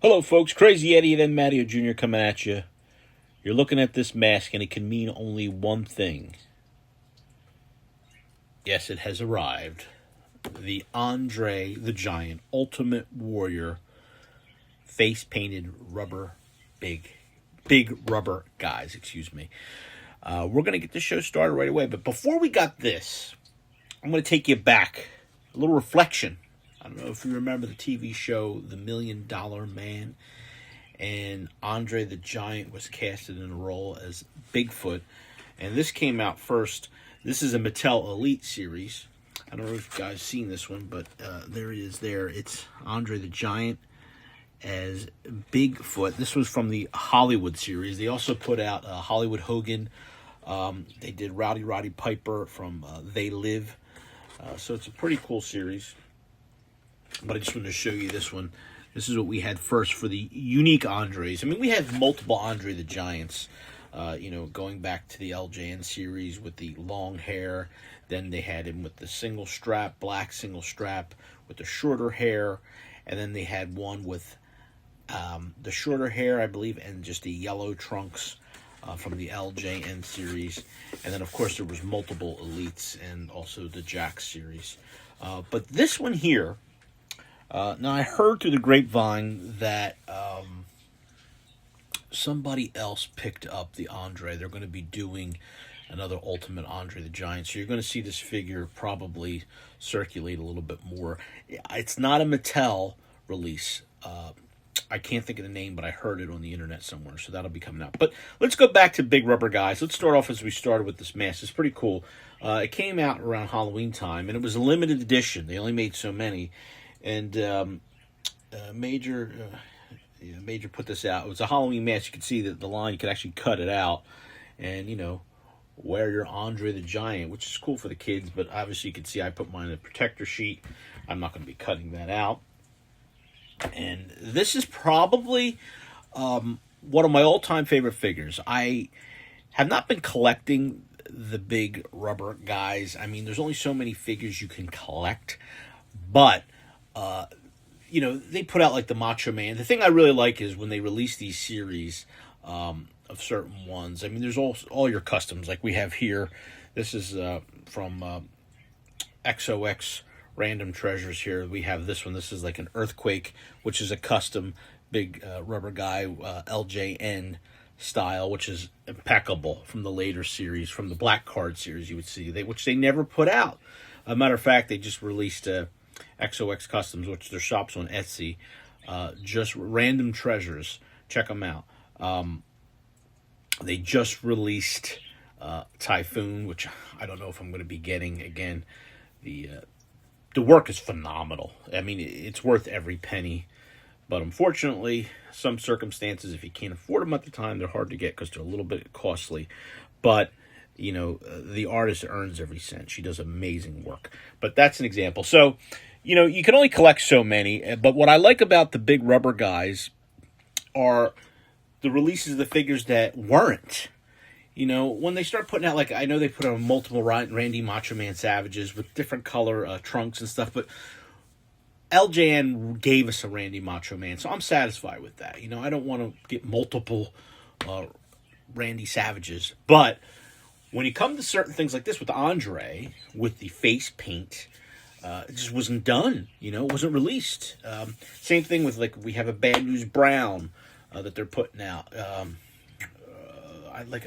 Hello, folks. Crazy Eddie and then Mario Jr. coming at you. You're looking at this mask, and it can mean only one thing. Yes, it has arrived. The Andre the Giant Ultimate Warrior face-painted rubber big rubber guys, excuse me. We're going to get the show started right away. But before we got this, I'm going to take you back. A little reflection. I don't know if you remember the TV show The $1 Million Man, and Andre the Giant was casted in a role as Bigfoot, and this came out first. This is a Mattel Elite series. I don't know if you guys seen this one, but there he is there. It's Andre the Giant as Bigfoot. This was from the Hollywood series. They also put out Hollywood Hogan. They did Rowdy Roddy Piper from They Live. So it's a pretty cool series. But I just wanted to show you this one. This is what we had first for the unique Andres. I mean, we have multiple Andre the Giants, going back to the LJN series with the long hair. Then they had him with the single strap, black single strap with the shorter hair. And then they had one with the shorter hair, I believe, and just the yellow trunks from the LJN series. And then, of course, there was multiple Elites and also the Jack series. But this one here... now, I heard through the grapevine that somebody else picked up the Andre. They're going to be doing another Ultimate Andre the Giant. So you're going to see this figure probably circulate a little bit more. It's not a Mattel release. I can't think of the name, but I heard it on the internet somewhere. So that'll be coming out. But let's go back to Big Rubber Guys. Let's start off as we started with this mask. It's pretty cool. It came out around Halloween time, and it was a limited edition. They only made so many. And Major put this out. It was a Halloween mask. You could see that the line, you could actually cut it out and, wear your Andre the Giant, which is cool for the kids. But obviously you can see I put mine in a protector sheet. I'm not going to be cutting that out. And this is probably one of my all-time favorite figures. I have not been collecting the Big Rubber Guys. I mean, there's only so many figures you can collect. But... they put out like the Macho Man. The thing I really like is when they release these series of certain ones. I mean, there's all your customs like we have here. This is from XOX Random Treasures here. We have this one. This is like an Earthquake, which is a custom Big Rubber Guy LJN style, which is impeccable from the later series, from the Black Card series you would see, which they never put out. As a matter of fact, they just released XOX Customs, which their shop's on Etsy. Just Random Treasures. Check them out. They just released Typhoon, which I don't know if I'm going to be getting again. The work is phenomenal. I mean, it's worth every penny. But unfortunately, some circumstances, if you can't afford them at the time, they're hard to get because they're a little bit costly. But the artist earns every cent. She does amazing work. But that's an example. So, you can only collect so many. But what I like about the Big Rubber Guys are the releases of the figures that weren't. When they start putting out, like, I know they put out multiple Randy Macho Man Savages with different color trunks and stuff. But LJN gave us a Randy Macho Man. So I'm satisfied with that. I don't want to get multiple Randy Savages. But... when you come to certain things like this with the Andre, with the face paint, it just wasn't done. It wasn't released. Same thing with, like, we have a Bad News Brown that they're putting out.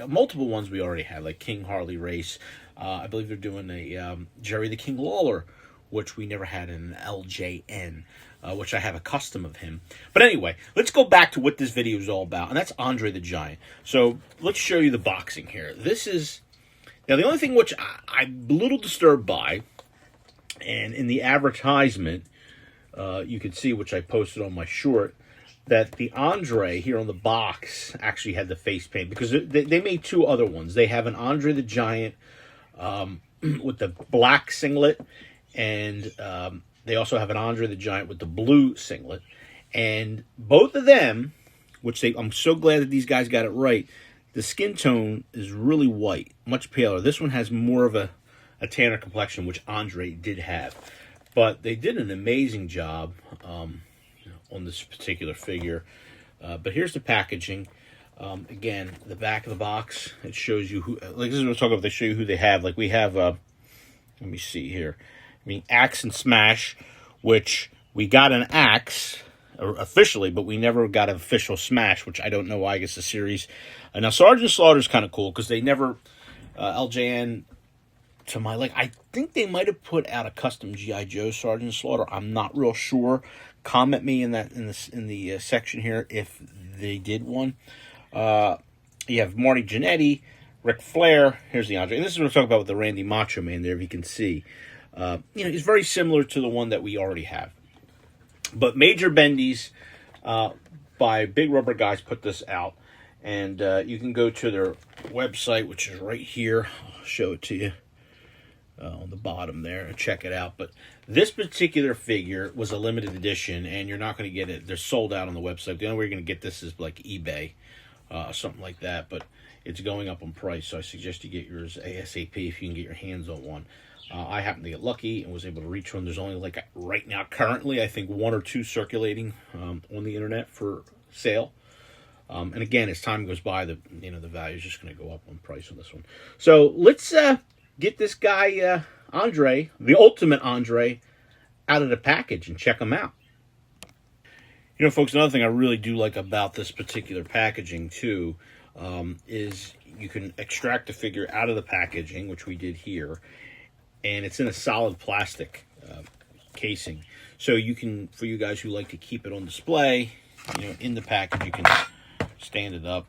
Multiple ones we already had, like King Harley Race. I believe they're doing a Jerry the King Lawler, which we never had in an LJN, which I have a custom of him. But anyway, let's go back to what this video is all about, and that's Andre the Giant. So let's show you the boxing here. This is... Now, the only thing which I'm a little disturbed by, and in the advertisement, you can see, which I posted on my short, that the Andre here on the box actually had the face paint, because they made two other ones. They have an Andre the Giant with the black singlet, and they also have an Andre the Giant with the blue singlet. And both of them, I'm so glad that these guys got it right, the skin tone is really white, much paler. This one has more of a tanner complexion, which Andre did have. But they did an amazing job on this particular figure. But here's the packaging. Again, the back of the box, it shows you who, like this is what I'm talking about, they show you who they have. Like we have, let me see here. I mean, Axe and Smash, which we got an Axe officially, but we never got an official Smash, which I don't know why. I guess the series. Now, Sergeant Slaughter's kind of cool because they never, LJN, to my like, I think they might have put out a custom G.I. Joe Sergeant Slaughter. I'm not real sure. Comment me in the section here if they did one. You have Marty Jannetty, Ric Flair. Here's the Andre. And this is what I'm talking about with the Randy Macho Man there, if you can see. He's very similar to the one that we already have. But Major Bendy's by Big Rubber Guys put this out. And you can go to their website, which is right here. I'll show it to you on the bottom there and check it out. But this particular figure was a limited edition, and you're not going to get it. They're sold out on the website. The only way you're going to get this is like eBay, something like that. But it's going up in price, so I suggest you get yours ASAP if you can get your hands on one. I happened to get lucky and was able to reach one. There's only like right now, currently, I think 1 or 2 circulating on the internet for sale. And again, as time goes by, the value is just going to go up on price on this one. So let's get this guy Andre, the Ultimate Andre, out of the package and check him out. Folks, another thing I really do like about this particular packaging too is you can extract the figure out of the packaging, which we did here, and it's in a solid plastic casing. So you can, for you guys who like to keep it on display, in the package, you can stand it up,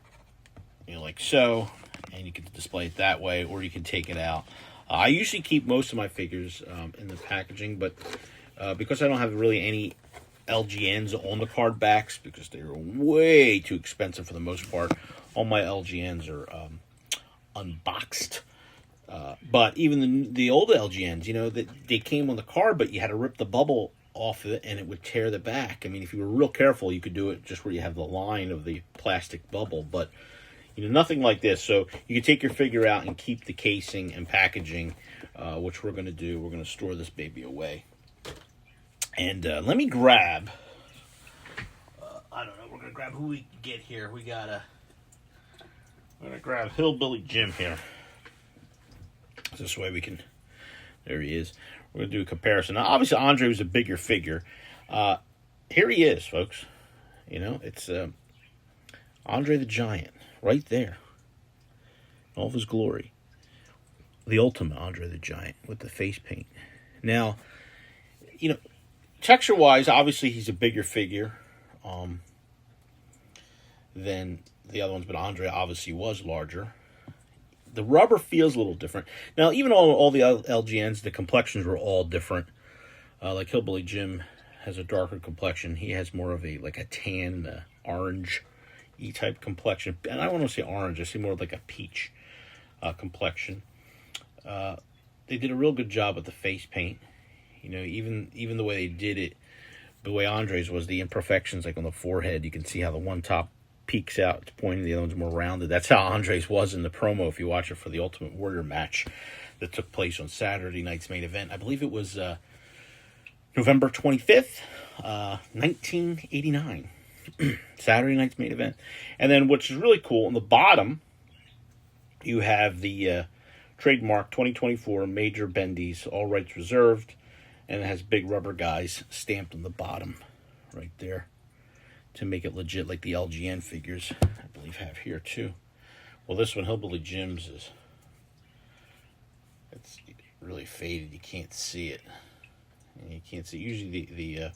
like so, and you can display it that way, or you can take it out. I usually keep most of my figures in the packaging, but because I don't have really any LGNs on the card backs, because they're way too expensive for the most part, all my LGNs are unboxed. But even the old LGNs, they came on the card, but you had to rip the bubble off of it, and it would tear the back. I mean, if you were real careful, you could do it just where you have the line of the plastic bubble, but nothing like this. So you can take your figure out and keep the casing and packaging, which we're going to do. We're going to store this baby away. And let me grab, I don't know, we're going to grab who we can get here. We're going to grab Hillbilly Jim here. This way we can, there he is. We're going to do a comparison. Now, obviously, Andre was a bigger figure. Here he is, folks. It's Andre the Giant. Right there. All of his glory. The ultimate Andre the Giant with the face paint. Now, texture-wise, obviously he's a bigger figure than the other ones, but Andre obviously was larger. The rubber feels a little different. Now, even all the LGNs, the complexions were all different. Like Hillbilly Jim has a darker complexion. He has more of a tan, orange E-type complexion, and I don't want to say orange. I see more like a peach complexion. They did a real good job with the face paint. Even the way they did it, the way Andre's was, the imperfections like on the forehead. You can see how the one top peeks out, it's pointing, the other one's more rounded. That's how Andre's was in the promo. If you watch it for the Ultimate Warrior match that took place on Saturday night's main event, I believe it was November 25th, 1989. Saturday night's main event. And then which is really cool, on the bottom you have the trademark 2024 Major Bendy's, all rights reserved, and it has Big Rubber Guys stamped on the bottom right there to make it legit, like the LGN figures I believe have here too. Well, this one, Hillbilly Jim's, it's really faded. You can't see it. You can't see. Usually the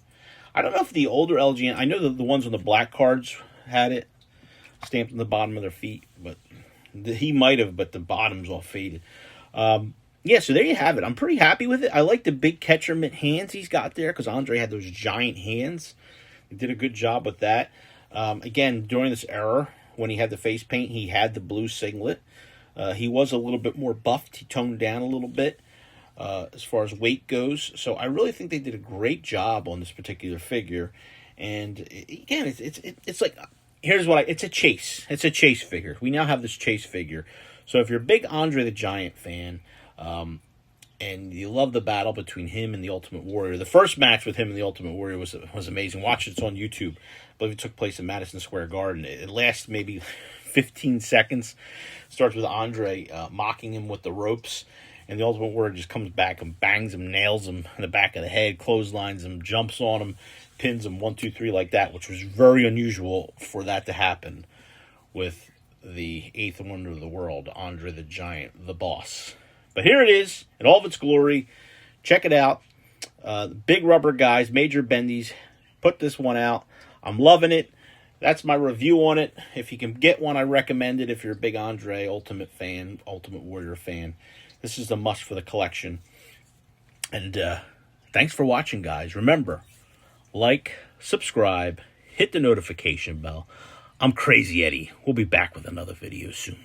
I don't know if the older LGN, I know the ones on the black cards had it stamped on the bottom of their feet, but he might have, but the bottom's all faded. Yeah, so there you have it. I'm pretty happy with it. I like the big catcher mitt hands he's got there, because Andre had those giant hands. He did a good job with that. Again, during this era, when he had the face paint, he had the blue singlet. He was a little bit more buffed. He toned down a little bit as far as weight goes. So I really think they did a great job on this particular figure. And again, it's like, here's what it's a chase. It's a chase figure. We now have this chase figure. So if you're a big Andre the Giant fan, and you love the battle between him and the Ultimate Warrior. The first match with him and the Ultimate Warrior was amazing. Watch it; it's on YouTube. I believe it took place in Madison Square Garden. It lasts maybe 15 seconds. Starts with Andre mocking him with the ropes, and the Ultimate Warrior just comes back and bangs him, nails him in the back of the head, clotheslines him, jumps on him, pins him 1, 2, 3 like that, which was very unusual for that to happen with the eighth wonder of the world, Andre the Giant, the Boss. But here it is in all of its glory. Check it out. Big Rubber Guys, Major Bendy's put this one out. I'm loving it. That's my review on it. If you can get one, I recommend it. If you're a big Andre Ultimate fan, Ultimate Warrior fan, this is a must for the collection. And thanks for watching, guys. Remember, like, subscribe, hit the notification bell. I'm Crazy Eddie. We'll be back with another video soon.